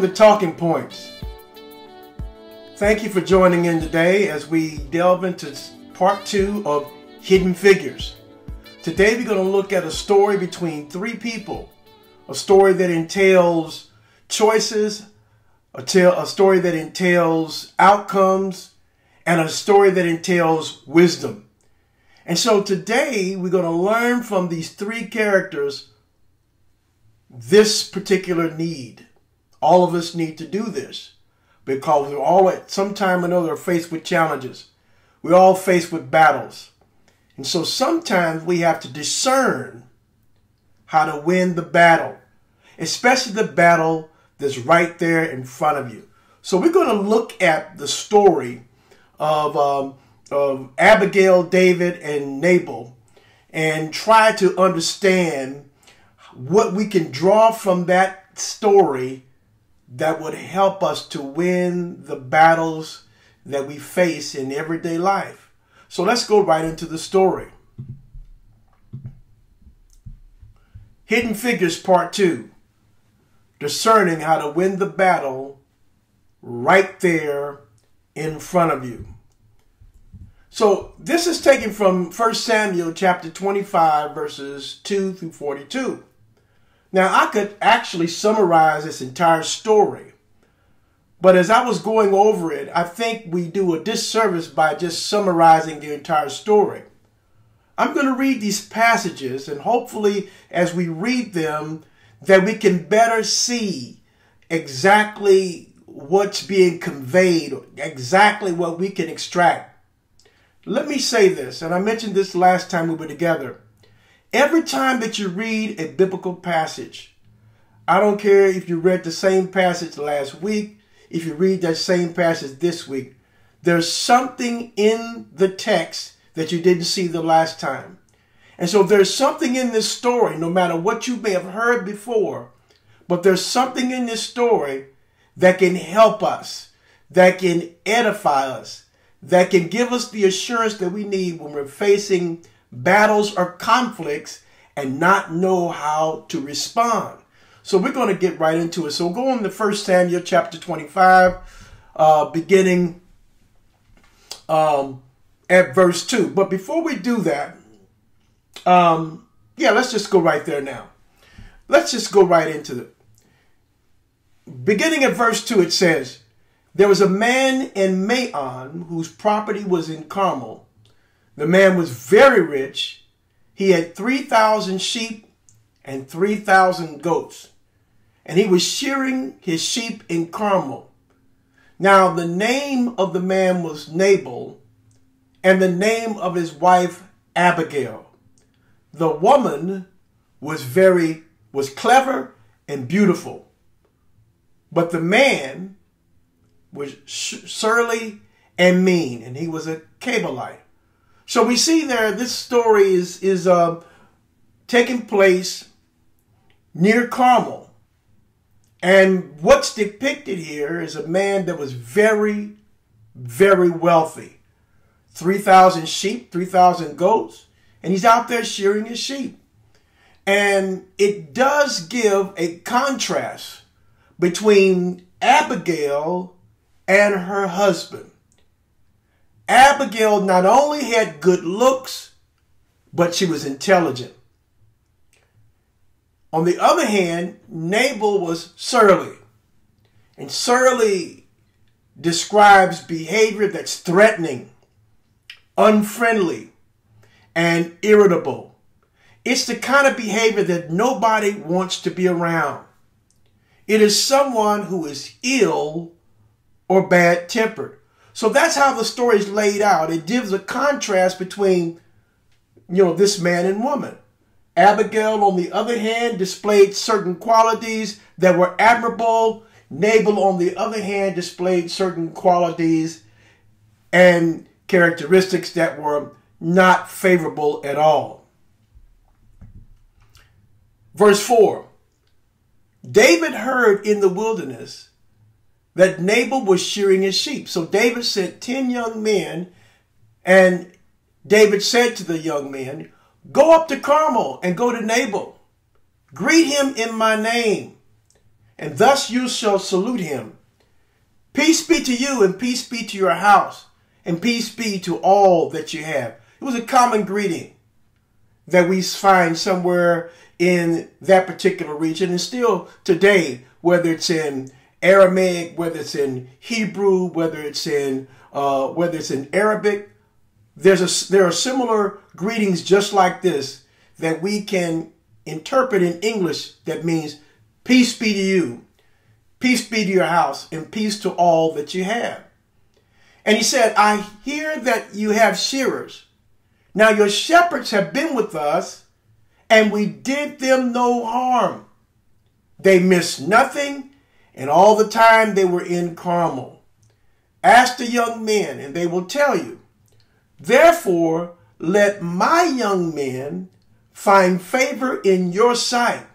the talking points. Thank you for joining in today as we delve into part 2 of Hidden Figures. Today we're going to look at a story between 3 people, a story that entails choices, a story that entails outcomes, and a story that entails wisdom. And so today we're going to learn from these 3 characters this particular need. All of us need to do this because we're all at some time or another faced with challenges. We're all faced with battles. And so sometimes we have to discern how to win the battle, especially the battle that's right there in front of you. So we're going to look at the story of Abigail, David, and Nabal and try to understand what we can draw from that story that would help us to win the battles that we face in everyday life. So let's go right into the story. Hidden Figures Part 2. Discerning how to win the battle right there in front of you. So this is taken from 1 Samuel chapter 25 verses 2 through 42. Now I could actually summarize this entire story, but as I was going over it, I think we do a disservice by just summarizing the entire story. I'm going to read these passages, and hopefully as we read them, that we can better see exactly what's being conveyed, exactly what we can extract. Let me say this, and I mentioned this last time we were together. Every time that you read a biblical passage, I don't care if you read the same passage last week, if you read that same passage this week, there's something in the text that you didn't see the last time. And so there's something in this story, no matter what you may have heard before, but there's something in this story that can help us, that can edify us, that can give us the assurance that we need when we're facing battles or conflicts and not know how to respond. So we're going to get right into it. So we'll go on to 1 Samuel chapter 25, beginning at verse 2. But before we do that, let's just go right there now. Let's just go right into it. Beginning at verse 2, it says, "There was a man in Maon whose property was in Carmel. The man was very rich. He had 3,000 sheep and 3,000 goats. And he was shearing his sheep in Carmel. Now the name of the man was Nabal, and the name of his wife Abigail. The woman was clever and beautiful, but the man was surly and mean, and he was a Cabelite." So we see there, this story is taking place near Carmel. And what's depicted here is a man that was very, very wealthy. 3,000 sheep, 3,000 goats, and he's out there shearing his sheep. And it does give a contrast between Abigail and her husband. Abigail not only had good looks, but she was intelligent. On the other hand, Nabal was surly. And surly describes behavior that's threatening, unfriendly, and irritable. It's the kind of behavior that nobody wants to be around. It is someone who is ill or bad-tempered. So that's how the story is laid out. It gives a contrast between, this man and woman. Abigail, on the other hand, displayed certain qualities that were admirable. Nabal, on the other hand, displayed certain qualities and characteristics that were not favorable at all. Verse 4, "David heard in the wilderness that Nabal was shearing his sheep. So David sent 10 young men, and David said to the young men, 'Go up to Carmel and go to Nabal. Greet him in my name and thus you shall salute him. Peace be to you, and peace be to your house, and peace be to all that you have. It was a common greeting that we find somewhere in that particular region, and still today, whether it's in Aramaic, whether it's in Hebrew, whether it's in Arabic, there are similar greetings just like this that we can interpret in English that means peace be to you, peace be to your house, and peace to all that you have. And he said, I hear that you have shearers. Now your shepherds have been with us, and we did them no harm. They missed nothing, and all the time they were in Carmel. Ask the young men, and they will tell you. Therefore, let my young men find favor in your sight,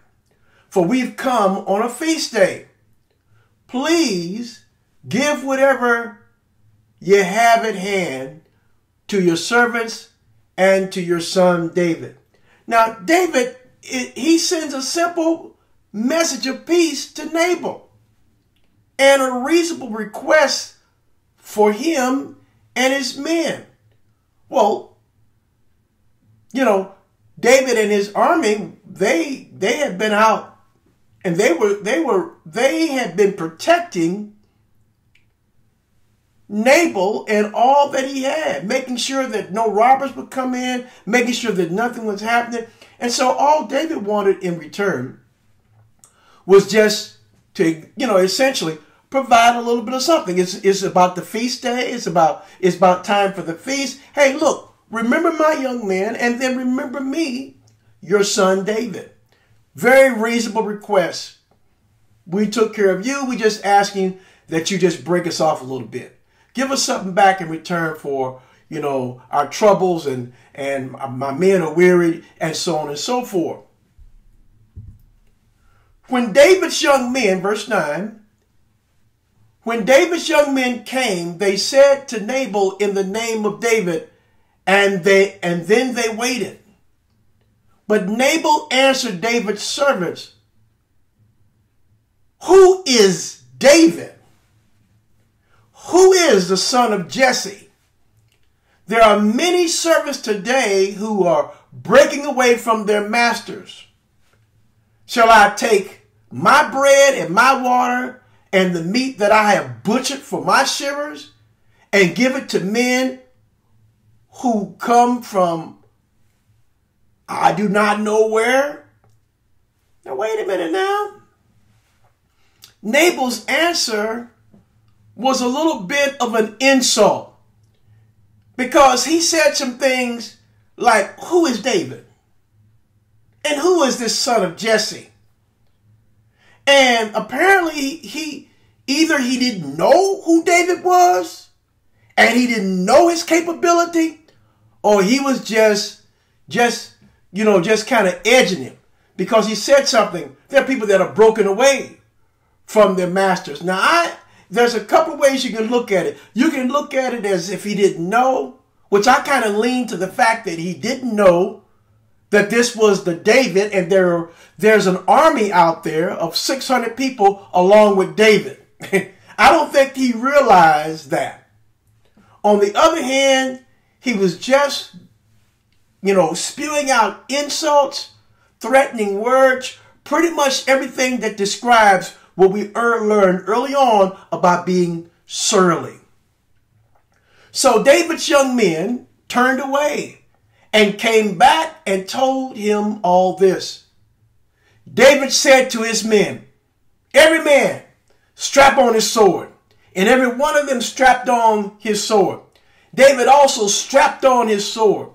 for we've come on a feast day. Please give whatever you have at hand to your servants and to your son David. Now, David, he sends a simple message of peace to Nabal and a reasonable request for him and his men. Well, you know, David and his army, they had been out, and they had been protecting Nabal and all that he had, making sure that no robbers would come in, making sure that nothing was happening. And so all David wanted in return was just to, you know, essentially provide a little bit of something. It's about the feast day. It's about time for the feast. Hey, look, remember my young man, and then remember me, your son David. Very reasonable request. We took care of you. We just asking that you just break us off a little bit. Give us something back in return for, you know, our troubles, and my men are wearied, and so on and so forth. When David's young men, verse 9, when David's young men came, they said to Nabal in the name of David, and then they waited. But Nabal answered David's servants, who is David? Who is the son of Jesse? There are many servants today who are breaking away from their masters. Shall I take my bread and my water and the meat that I have butchered for my shearers and give it to men who come from I do not know where? Now wait a minute now. Nabal's answer was a little bit of an insult, because he said some things like, who is David? And who is this son of Jesse? And apparently he didn't know who David was, and he didn't know his capability, or he was just kind of edging him, because he said something. There are people that are broken away from their masters. Now, there's a couple of ways you can look at it. You can look at it as if he didn't know, which I kind of lean to the fact that he didn't know that this was the David, and there's an army out there of 600 people along with David. I don't think he realized that. On the other hand, he was just, spewing out insults, threatening words, pretty much everything that describes what we learned early on about being surly. So David's young men turned away and came back and told him all this. David said to his men, every man strap on his sword, and every one of them strapped on his sword. David also strapped on his sword,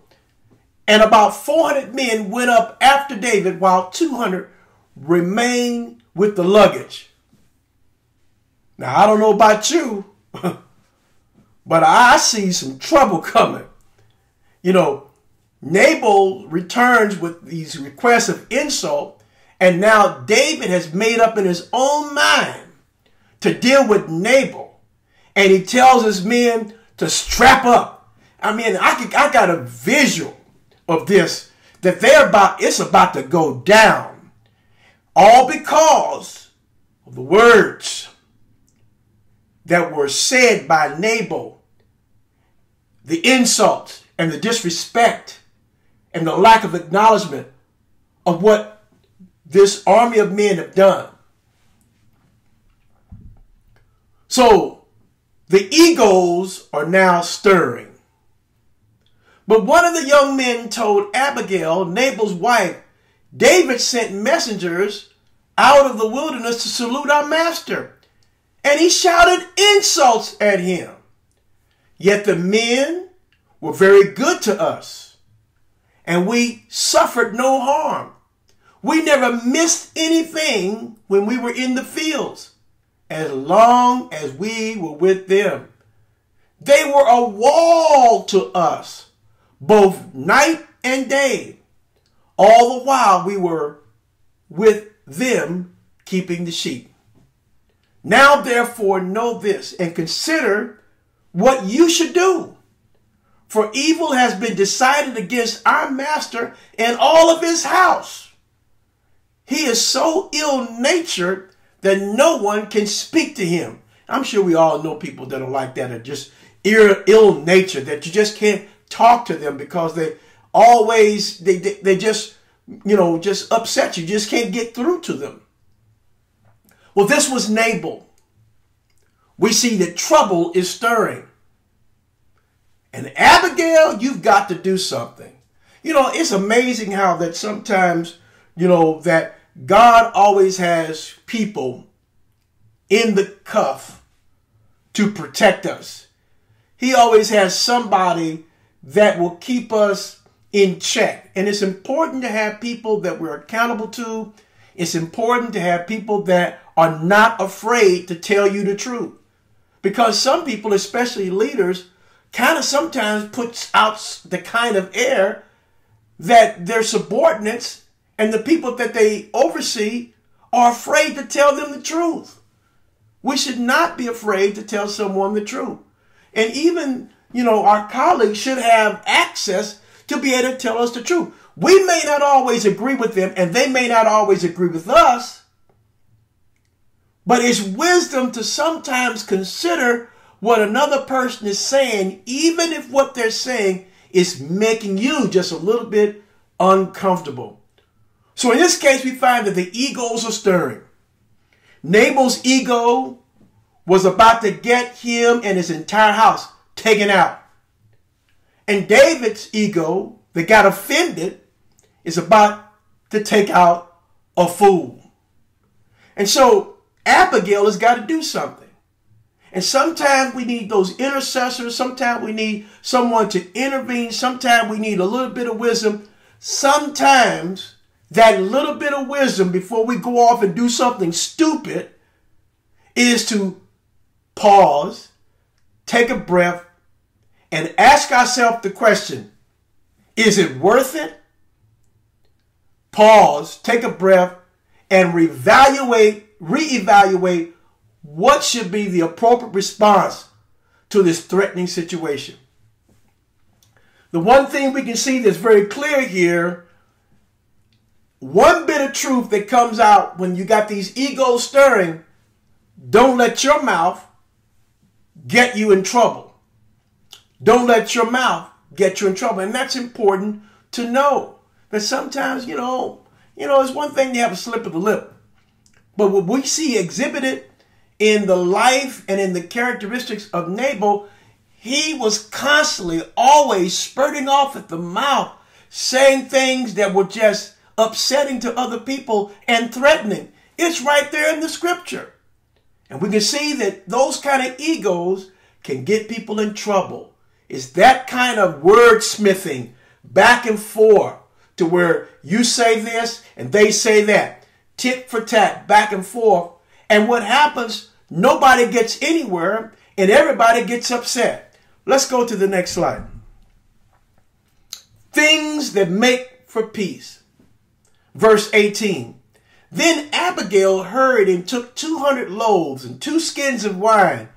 and about 400 men went up after David, while 200 remained with the luggage. Now, I don't know about you, but I see some trouble coming. Nabal returns with these requests of insult, and now David has made up in his own mind to deal with Nabal, and he tells his men to strap up. I mean, I got a visual of this, that it's about to go down, all because of the words that were said by Nabal, the insults and the disrespect and the lack of acknowledgement of what this army of men have done. So the egos are now stirring. But one of the young men told Abigail, Nabal's wife, David sent messengers out of the wilderness to salute our master, and he shouted insults at him. Yet the men were very good to us, and we suffered no harm. We never missed anything when we were in the fields, as long as we were with them. They were a wall to us, both night and day, all the while we were with them keeping the sheep. Now therefore know this and consider what you should do. For evil has been decided against our master and all of his house. He is so ill-natured that no one can speak to him. I'm sure we all know people that are like that, are just ill-natured, that you just can't talk to them because they always, they just, just upset you. You just can't get through to them. Well, this was Nabal. We see that trouble is stirring. And Abigail, you've got to do something. It's amazing how that sometimes, that God always has people in the cuff to protect us. He always has somebody that will keep us in check. And it's important to have people that we're accountable to. It's important to have people that are not afraid to tell you the truth. Because some people, especially leaders, kind of sometimes puts out the kind of air that their subordinates and the people that they oversee are afraid to tell them the truth. We should not be afraid to tell someone the truth. And even, our colleagues should have access to be able to tell us the truth. We may not always agree with them, and they may not always agree with us. But it's wisdom to sometimes consider what another person is saying, even if what they're saying is making you just a little bit uncomfortable. So in this case, we find that the egos are stirring. Nabal's ego was about to get him and his entire house taken out. And David's ego, that got offended, is about to take out a fool. And so Abigail has got to do something. And sometimes we need those intercessors. Sometimes we need someone to intervene. Sometimes we need a little bit of wisdom. Sometimes that little bit of wisdom before we go off and do something stupid is to pause, take a breath, and ask ourselves the question, is it worth it? Pause, take a breath, and reevaluate what should be the appropriate response to this threatening situation. The one thing we can see that's very clear here, one bit of truth that comes out when you got these egos stirring, don't let your mouth get you in trouble. Don't let your mouth get you in trouble. And that's important to know. That sometimes, it's one thing to have a slip of the lip. But what we see exhibited in the life and in the characteristics of Nabal, he was constantly always spurting off at the mouth, saying things that were just upsetting to other people and threatening. It's right there in the scripture. And we can see that those kind of egos can get people in trouble. It's that kind of wordsmithing back and forth to where you say this and they say that. Tit for tat, back and forth. And what happens, nobody gets anywhere and everybody gets upset. Let's go to the next slide. Things that make for peace. Verse 18. Then Abigail hurried and took 200 loaves and 2 skins of wine,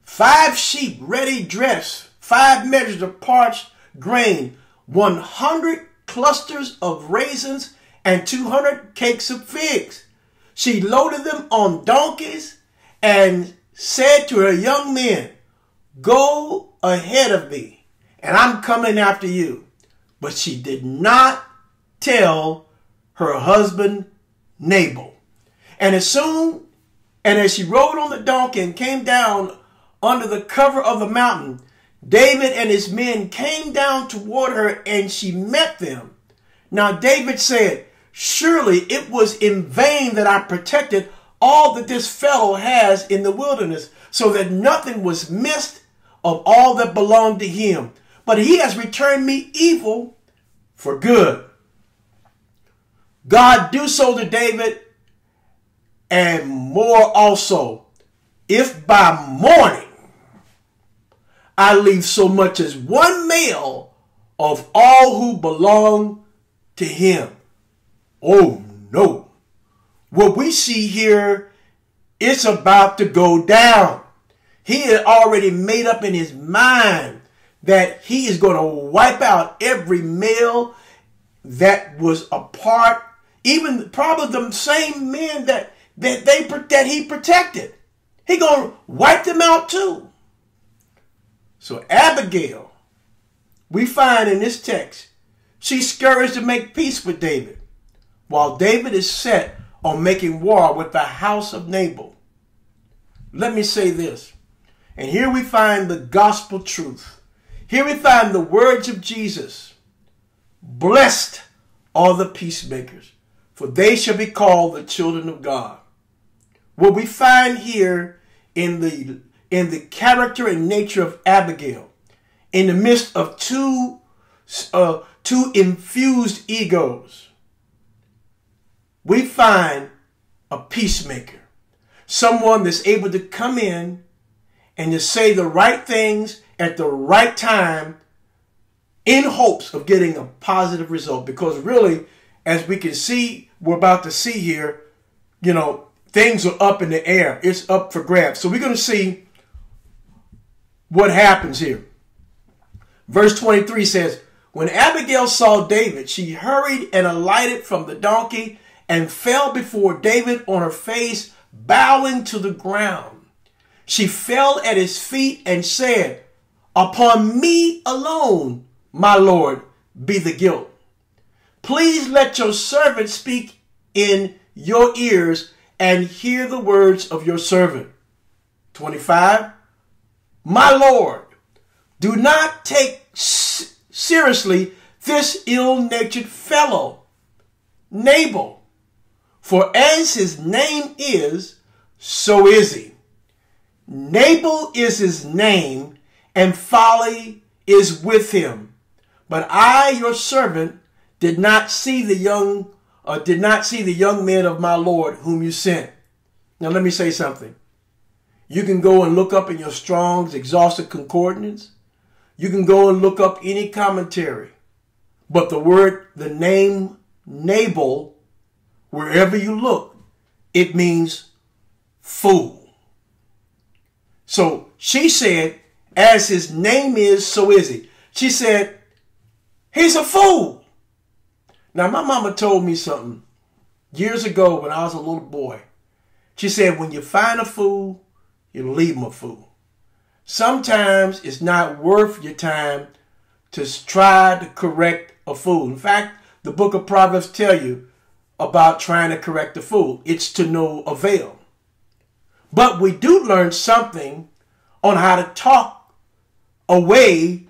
5 sheep ready dressed, 5 measures of parched grain, 100 clusters of raisins, and 200 cakes of figs. She loaded them on donkeys and said to her young men, "Go ahead of me, and I'm coming after you." But she did not tell her husband Nabal. And as she rode on the donkey and came down under the cover of the mountain, David and his men came down toward her, and she met them. Now David said, "Surely it was in vain that I protected all that this fellow has in the wilderness, so that nothing was missed of all that belonged to him. But he has returned me evil for good." God do so to David, and more also, if by morning I leave so much as one male of all who belong to him. Oh no. What we see here, it's about to go down. He had already made up in his mind that he is going to wipe out every male that was a part, even probably the same men that he protected. He going to wipe them out too. So Abigail, we find in this text, she's scurries to make peace with David, while David is set on making war with the house of Nabal. Let me say this, and here we find the gospel truth. Here we find the words of Jesus. Blessed are the peacemakers, for they shall be called the children of God. What we find here in the character and nature of Abigail, in the midst of two infused egos, we find a peacemaker, someone that's able to come in and to say the right things at the right time in hopes of getting a positive result. Because really, as we can see, we're about to see here, things are up in the air. It's up for grabs. So we're going to see what happens here. Verse 23 says, "When Abigail saw David, she hurried and alighted from the donkey and fell before David on her face, bowing to the ground. She fell at his feet and said, 'Upon me alone, my Lord, be the guilt. Please let your servant speak in your ears and hear the words of your servant.' 25, "My Lord, do not take seriously this ill-natured fellow, Nabal, for as his name is, so is he. Nabal is his name, and folly is with him. But I, your servant, did not see the young men of my Lord whom you sent." Now let me say something. You can go and look up in your Strong's Exhaustive Concordance. You can go and look up any commentary. But the name Nabal, wherever you look, it means fool. So she said, as his name is, so is he. She said, he's a fool. Now my mama told me something years ago when I was a little boy. She said, when you find a fool, you leave him a fool. Sometimes it's not worth your time to try to correct a fool. In fact, the book of Proverbs tell you about trying to correct a fool. It's to no avail. But we do learn something on how to talk away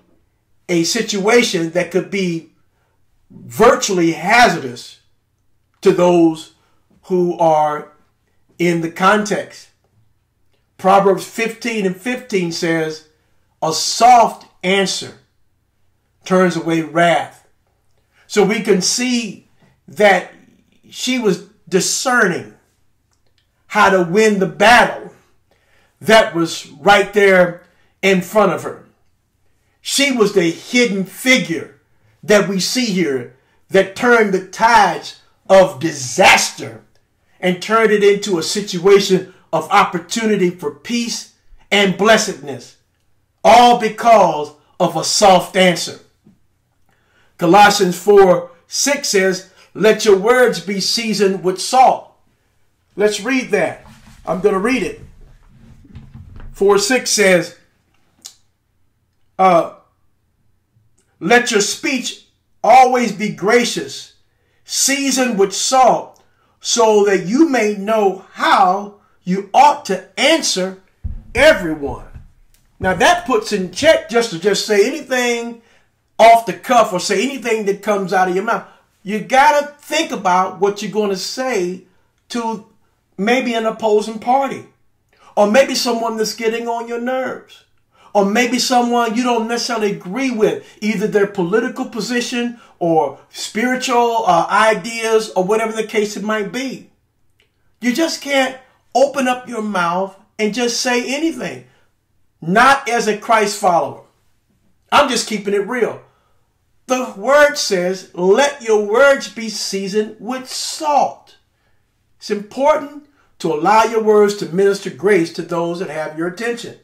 a situation that could be virtually hazardous to those who are in the context. Proverbs 15:15 says, "A soft answer turns away wrath." So we can see that she was discerning how to win the battle that was right there in front of her. She was the hidden figure that we see here that turned the tides of disaster and turned it into a situation of opportunity for peace and blessedness, all because of a soft answer. Colossians 4:6 says, "Let your words be seasoned with salt." Let's read that. I'm going to read it. 4:6 says, let your speech always be gracious, seasoned with salt, so that you may know how you ought to answer everyone. Now that puts in check just to say anything off the cuff or say anything that comes out of your mouth. You got to think about what you're going to say to maybe an opposing party, or maybe someone that's getting on your nerves, or maybe someone you don't necessarily agree with, either their political position or spiritual ideas or whatever the case it might be. You just can't open up your mouth and just say anything. Not as a Christ follower. I'm just keeping it real. The word says, let your words be seasoned with salt. It's important to allow your words to minister grace to those that have your attention.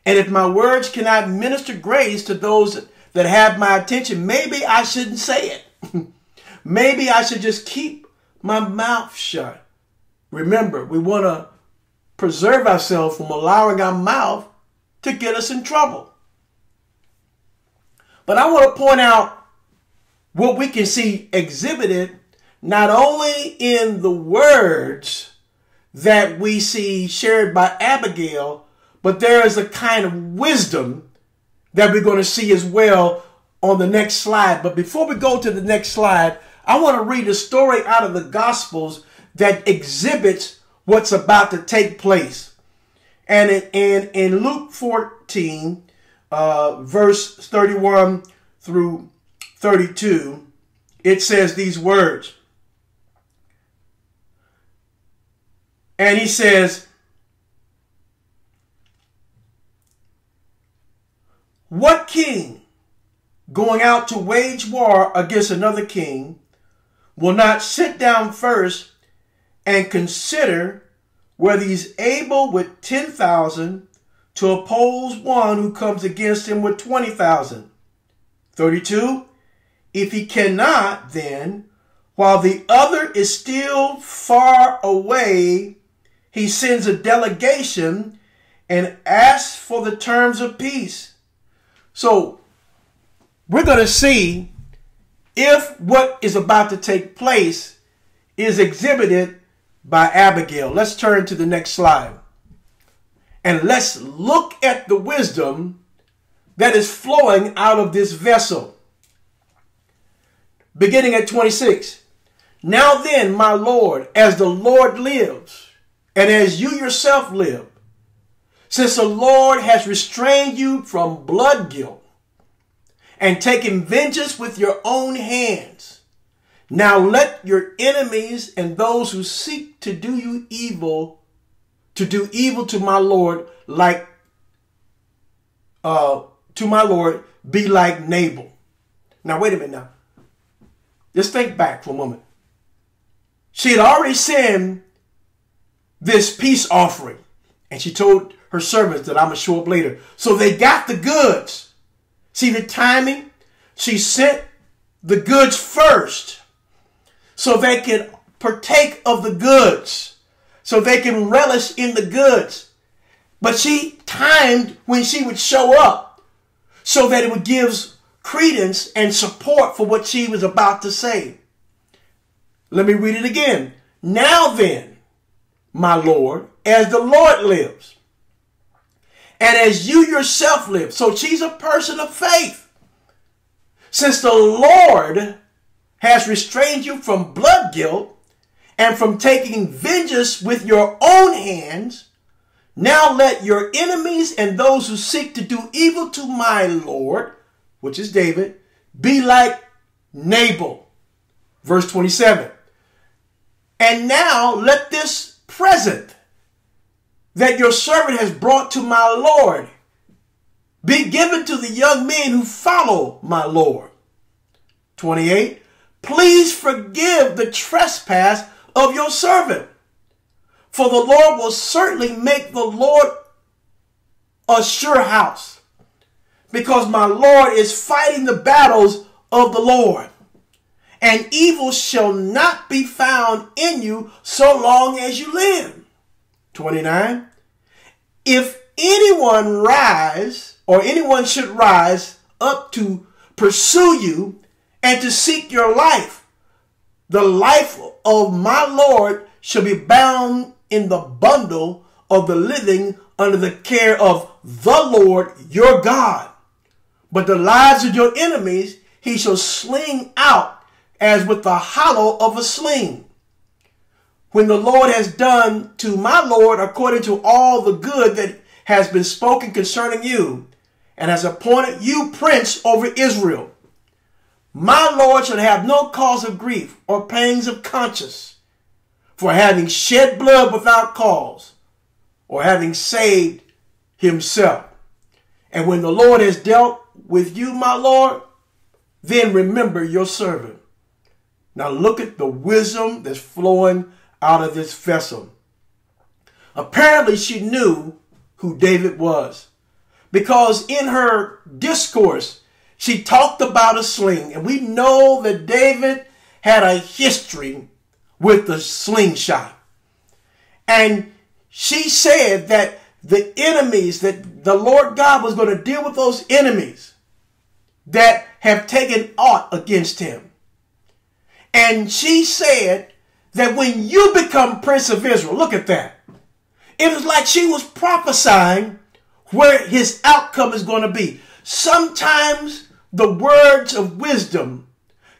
And if my words cannot minister grace to those that have my attention, maybe I shouldn't say it. Maybe I should just keep my mouth shut. Remember, we want to preserve ourselves from allowing our mouth to get us in trouble. But I want to point out what we can see exhibited not only in the words that we see shared by Abigail, but there is a kind of wisdom that we're going to see as well on the next slide. But before we go to the next slide, I want to read a story out of the Gospels that exhibits what's about to take place. And in Luke 14, verse 31 through 32, it says these words. And he says, what king going out to wage war against another king will not sit down first and consider whether he's able with 10,000 to oppose one who comes against him with 20,000. 32. If he cannot, then, while the other is still far away, he sends a delegation and asks for the terms of peace. So we're going to see if what is about to take place is exhibited by Abigail. Let's turn to the next slide. And let's look at the wisdom that is flowing out of this vessel. Beginning at 26. Now then, my Lord, as the Lord lives, and as you yourself live, since the Lord has restrained you from blood guilt and taken vengeance with your own hands, now let your enemies and those who seek to do you evil, to my Lord, like to my Lord, be like Nabal. Now wait a minute now. Just think back for a moment. She had already sent this peace offering, and she told her servants that I'm going to show up later. So they got the goods. See the timing? She sent the goods first so they can partake of the goods, so they can relish in the goods. But she timed when she would show up so that it would give credence and support for what she was about to say. Let me read it again. Now then, my Lord, as the Lord lives, and as you yourself live. So she's a person of faith. Since the Lord has restrained you from blood guilt and from taking vengeance with your own hands, now let your enemies and those who seek to do evil to my Lord, which is David, be like Nabal. Verse 27. And now let this present that your servant has brought to my Lord be given to the young men who follow my Lord. 28. Please forgive the trespass of your servant, for the Lord will certainly make the Lord a sure house, because my Lord is fighting the battles of the Lord. and evil shall not be found in you so long as you live. 29. If anyone should rise up to pursue you and to seek your life, the life of my Lord shall be bound in the bundle of the living under the care of the Lord your God. But the lives of your enemies he shall sling out as with the hollow of a sling. When the Lord has done to my Lord according to all the good that has been spoken concerning you, and has appointed you prince over Israel, my Lord shall have no cause of grief or pangs of conscience for having shed blood without cause, or having saved himself. And when the Lord has dealt with you, my Lord, then remember your servant. Now look at the wisdom that's flowing out of this vessel. Apparently she knew who David was, because in her discourse, she talked about a sling. And we know that David had a history with the slingshot. And she said that the enemies, that the Lord God was going to deal with those enemies that have taken aught against him. And she said that when you become Prince of Israel, look at that. It was like she was prophesying where his outcome is going to be. Sometimes the words of wisdom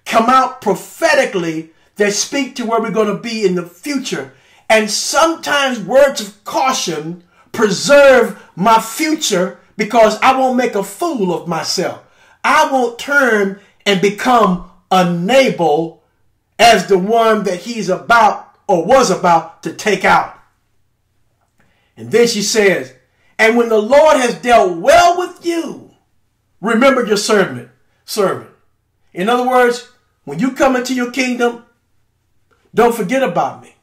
come out prophetically that speak to where we're going to be in the future. And sometimes words of caution preserve my future, because I won't make a fool of myself. I won't turn and become a Nabal as the one that he's about or was about to take out. And then she says, and when the Lord has dealt well with you, remember your servant. In other words, when you come into your kingdom, don't forget about me.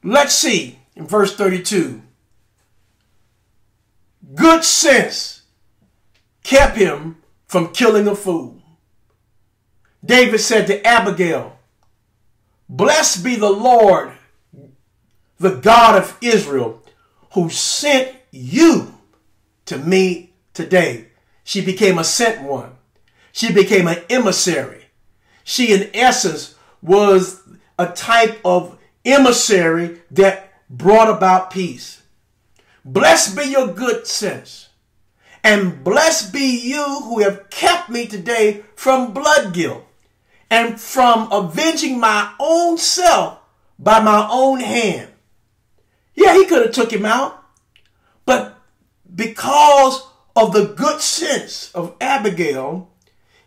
Let's see in verse 32. Good sense kept him from killing a fool. David said to Abigail, blessed be the Lord, the God of Israel, who sent you to me today. She became a sent one. She became an emissary. She, in essence, was a type of emissary that brought about peace. Blessed be your good sense, and blessed be you who have kept me today from blood guilt and from avenging my own self by my own hand. Yeah, he could have took him out, but because of the good sense of Abigail,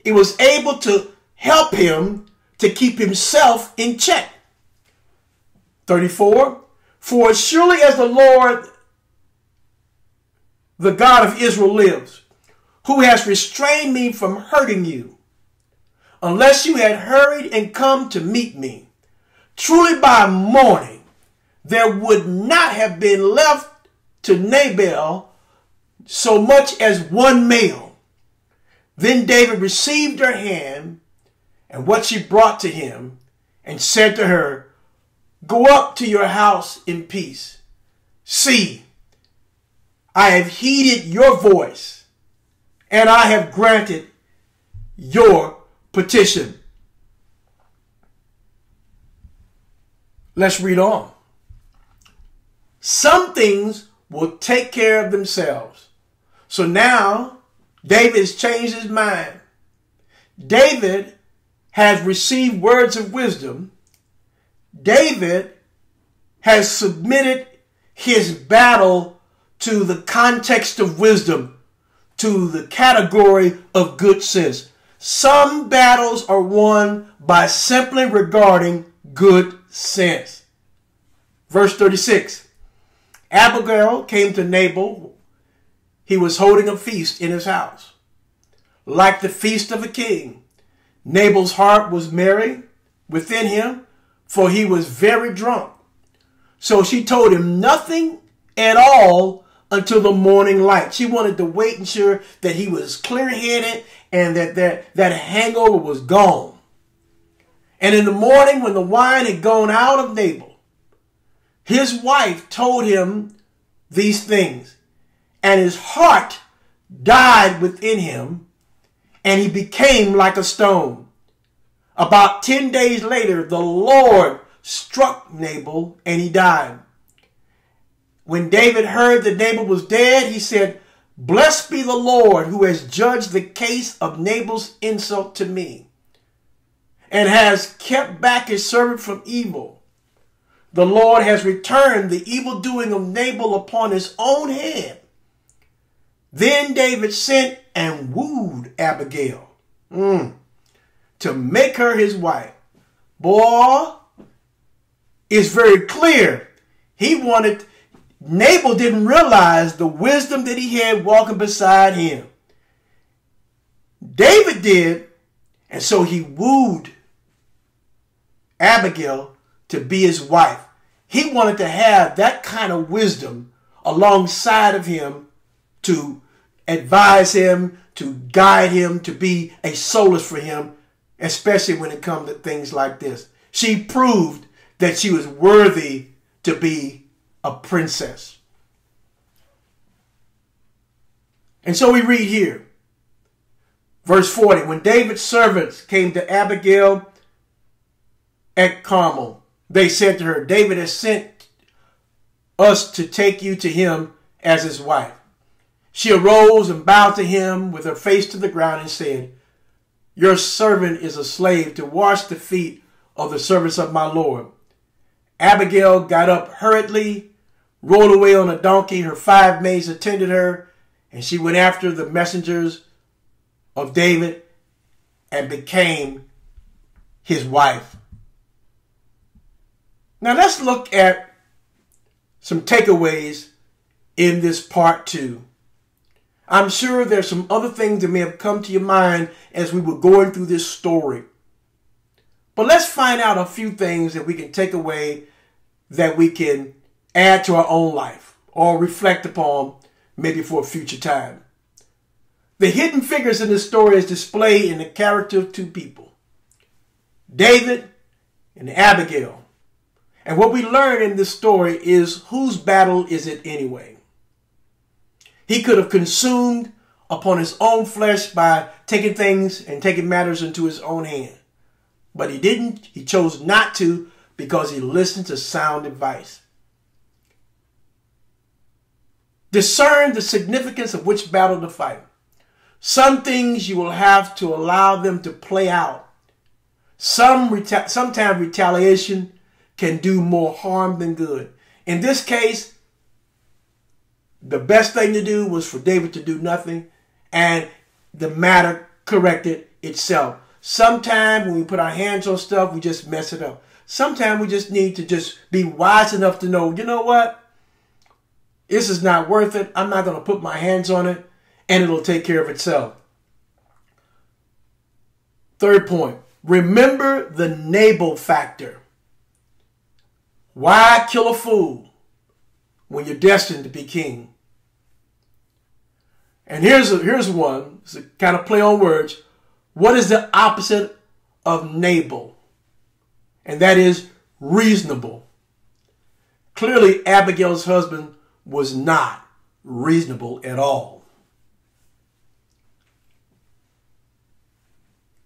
it was able to help him to keep himself in check. 34, for as surely as the Lord, the God of Israel lives, who has restrained me from hurting you, unless you had hurried and come to meet me, truly by morning there would not have been left to Nabal so much as one male. Then David received her hand and what she brought to him, and said to her, go up to your house in peace. See, I have heeded your voice, and I have granted your petition. Let's read on. Some things will take care of themselves. So now David has changed his mind. David has received words of wisdom. David has submitted his battle to the context of wisdom, to the category of good sense. Some battles are won by simply regarding good sense. Verse 36. Abigail came to Nabal. He was holding a feast in his house, like the feast of a king. Nabal's heart was merry within him, for he was very drunk. So she told him nothing at all, until the morning light. She wanted to wait and ensure that he was clear-headed and that hangover was gone. And in the morning, when the wine had gone out of Nabal, his wife told him these things, and his heart died within him, and he became like a stone. About 10 days later, the Lord struck Nabal, and he died. When David heard that Nabal was dead, he said, "Blessed be the Lord who has judged the case of Nabal's insult to me, and has kept back his servant from evil. The Lord has returned the evil doing of Nabal upon his own head." Then David sent and wooed Abigail to make her his wife. Boy, it's very clear. Nabal didn't realize the wisdom that he had walking beside him. David did, and so he wooed Abigail to be his wife. He wanted to have that kind of wisdom alongside of him to advise him, to guide him, to be a solace for him, especially when it comes to things like this. She proved that she was worthy to be a princess. And so we read here, verse 40, when David's servants came to Abigail at Carmel, they said to her, "David has sent us to take you to him as his wife." She arose and bowed to him with her face to the ground and said, "Your servant is a slave to wash the feet of the servants of my Lord." Abigail got up hurriedly, rode away on a donkey. Her 5 maids attended her, and she went after the messengers of David and became his wife. Now let's look at some takeaways in this part 2. I'm sure there's some other things that may have come to your mind as we were going through this story. But let's find out a few things that we can take away that we can add to our own life or reflect upon maybe for a future time. The hidden figures in this story is displayed in the character of 2 people, David and Abigail. And what we learn in this story is, whose battle is it anyway? He could have consumed upon his own flesh by taking things and taking matters into his own hand. But he didn't. He chose not to because he listened to sound advice. Discern the significance of which battle to fight. Some things you will have to allow them to play out. Sometimes retaliation can do more harm than good. In this case, the best thing to do was for David to do nothing, and the matter corrected itself. Sometimes when we put our hands on stuff, we just mess it up. Sometimes we just need to just be wise enough to know, you know what? This is not worth it. I'm not going to put my hands on it, and it'll take care of itself. Third point, remember the Nabal factor. Why kill a fool when you're destined to be king? And here's one. It's a kind of play on words. What is the opposite of Nabal? And that is reasonable. Clearly, Abigail's husband was not reasonable at all.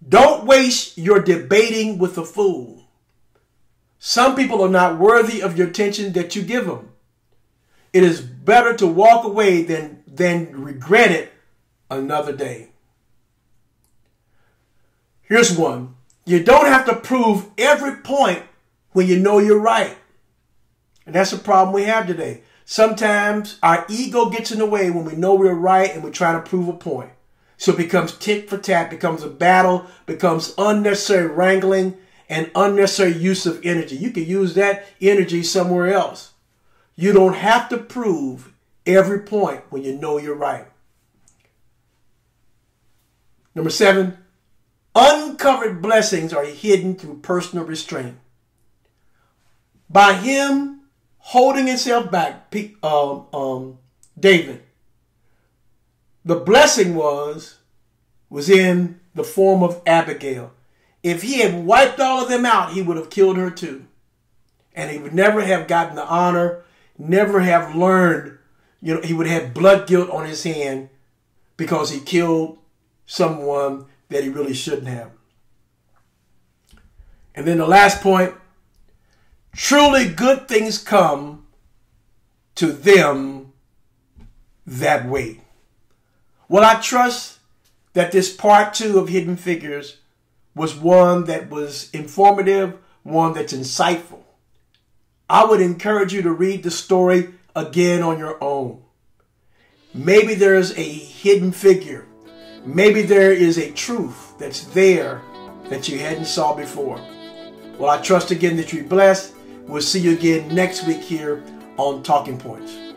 Don't waste your debating with a fool. Some people are not worthy of your attention that you give them. It is better to walk away than regret it another day. Here's one. You don't have to prove every point when you know you're right. And that's the problem we have today. Sometimes our ego gets in the way when we know we're right and we're trying to prove a point. So it becomes tit for tat, becomes a battle, becomes unnecessary wrangling and unnecessary use of energy. You can use that energy somewhere else. You don't have to prove every point when you know you're right. Number 7, uncovered blessings are hidden through personal restraint. By him holding himself back, David. The blessing was in the form of Abigail. If he had wiped all of them out, he would have killed her too. And he would never have gotten the honor, never have learned, he would have blood guilt on his hand because he killed someone that he really shouldn't have. And then the last point, truly good things come to them that wait. Well, I trust that this part 2 of Hidden Figures was one that was informative, one that's insightful. I would encourage you to read the story again on your own. Maybe there's a hidden figure. Maybe there is a truth that's there that you hadn't saw before. Well, I trust again that you're blessed. We'll see you again next week here on Talking Points.